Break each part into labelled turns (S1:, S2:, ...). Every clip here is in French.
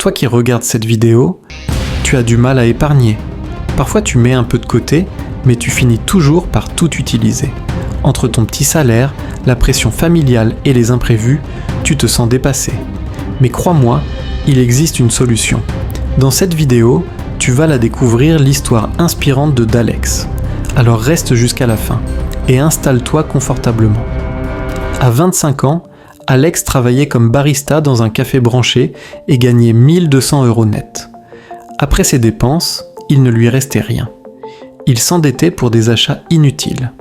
S1: Toi qui regardes cette vidéo, tu as du mal à épargner. Parfois tu mets un peu de côté, mais tu finis toujours par tout utiliser. Entre ton petit salaire, la pression familiale et les imprévus, tu te sens dépassé. Mais crois-moi, il existe une solution. Dans cette vidéo, tu vas la découvrir, l'histoire inspirante de Dalex. Alors reste jusqu'à la fin et installe-toi confortablement. À 25 ans, Alex travaillait comme barista dans un café branché et gagnait 1 200 € net. Après ses dépenses, il ne lui restait rien. Il s'endettait pour des achats inutiles.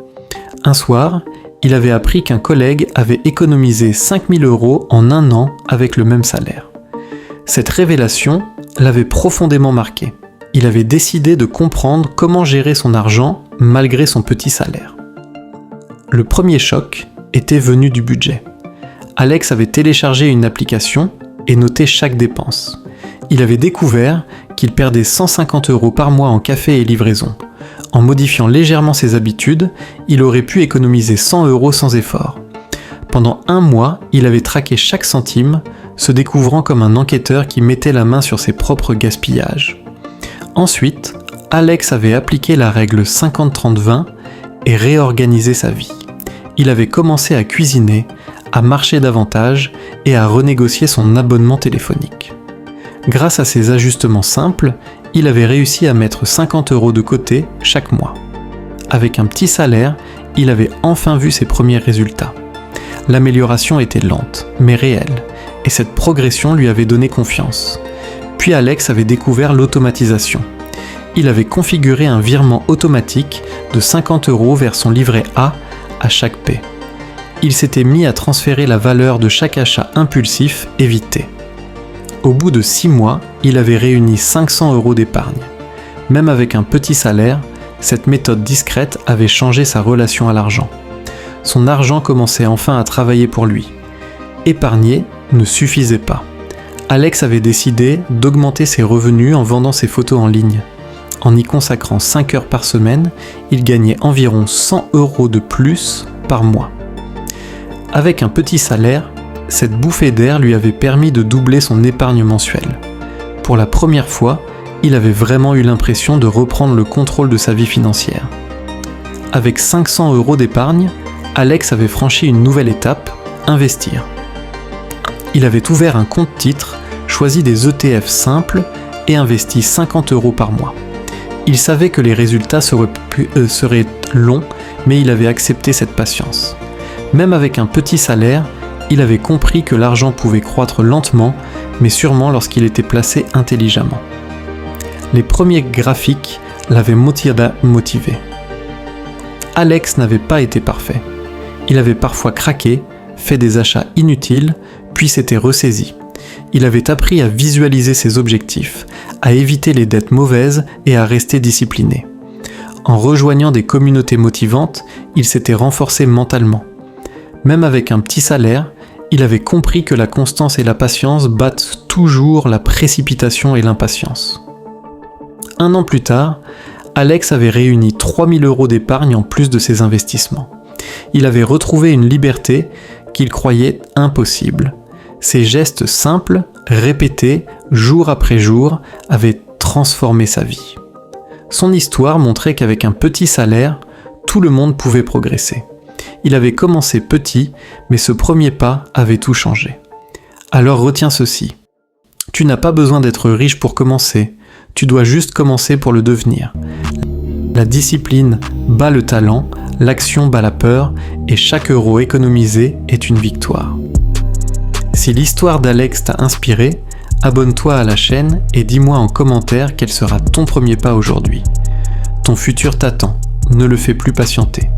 S1: Un soir, il avait appris qu'un collègue avait économisé 5 000 € en un an avec le même salaire. Cette révélation l'avait profondément marqué. Il avait décidé de comprendre comment gérer son argent malgré son petit salaire. Le premier choc était venu du budget. Alex avait téléchargé une application et noté chaque dépense. Il avait découvert qu'il perdait 150 € par mois en café et livraison. En modifiant légèrement ses habitudes, il aurait pu économiser 100 € sans effort. Pendant un mois, il avait traqué chaque centime, se découvrant comme un enquêteur qui mettait la main sur ses propres gaspillages. Ensuite, Alex avait appliqué la règle 50-30-20 et réorganisé sa vie. Il avait commencé à cuisiner, à marcher davantage et à renégocier son abonnement téléphonique. Grâce à ces ajustements simples, il avait réussi à mettre 50 € de côté chaque mois. Avec un petit salaire, il avait enfin vu ses premiers résultats. L'amélioration était lente, mais réelle, et cette progression lui avait donné confiance. Puis Alex avait découvert l'automatisation. Il avait configuré un virement automatique de 50 € vers son livret A à chaque paie. Il s'était mis à transférer la valeur de chaque achat impulsif évité. Au bout de 6 mois, il avait réuni 500 € d'épargne. Même avec un petit salaire, cette méthode discrète avait changé sa relation à l'argent. Son argent commençait enfin à travailler pour lui. Épargner ne suffisait pas. Alex avait décidé d'augmenter ses revenus en vendant ses photos en ligne. En y consacrant 5 heures par semaine, il gagnait environ 100 € de plus par mois. Avec un petit salaire, cette bouffée d'air lui avait permis de doubler son épargne mensuelle. Pour la première fois, il avait vraiment eu l'impression de reprendre le contrôle de sa vie financière. Avec 500 € d'épargne, Alex avait franchi une nouvelle étape, investir. Il avait ouvert un compte titre, choisi des ETF simples et investi 50 € par mois. Il savait que les résultats seraient longs, mais il avait accepté cette patience. Même avec un petit salaire, il avait compris que l'argent pouvait croître lentement, mais sûrement lorsqu'il était placé intelligemment. Les premiers graphiques l'avaient motivé. Alex n'avait pas été parfait. Il avait parfois craqué, fait des achats inutiles, puis s'était ressaisi. Il avait appris à visualiser ses objectifs, à éviter les dettes mauvaises et à rester discipliné. En rejoignant des communautés motivantes, il s'était renforcé mentalement. Même avec un petit salaire, il avait compris que la constance et la patience battent toujours la précipitation et l'impatience. Un an plus tard, Alex avait réuni 3 000 € d'épargne en plus de ses investissements. Il avait retrouvé une liberté qu'il croyait impossible. Ces gestes simples, répétés jour après jour, avaient transformé sa vie. Son histoire montrait qu'avec un petit salaire, tout le monde pouvait progresser. Il avait commencé petit, mais ce premier pas avait tout changé. Alors retiens ceci. Tu n'as pas besoin d'être riche pour commencer, tu dois juste commencer pour le devenir. La discipline bat le talent, l'action bat la peur, et chaque euro économisé est une victoire. Si l'histoire d'Alex t'a inspiré, abonne-toi à la chaîne et dis-moi en commentaire quel sera ton premier pas aujourd'hui. Ton futur t'attend, ne le fais plus patienter.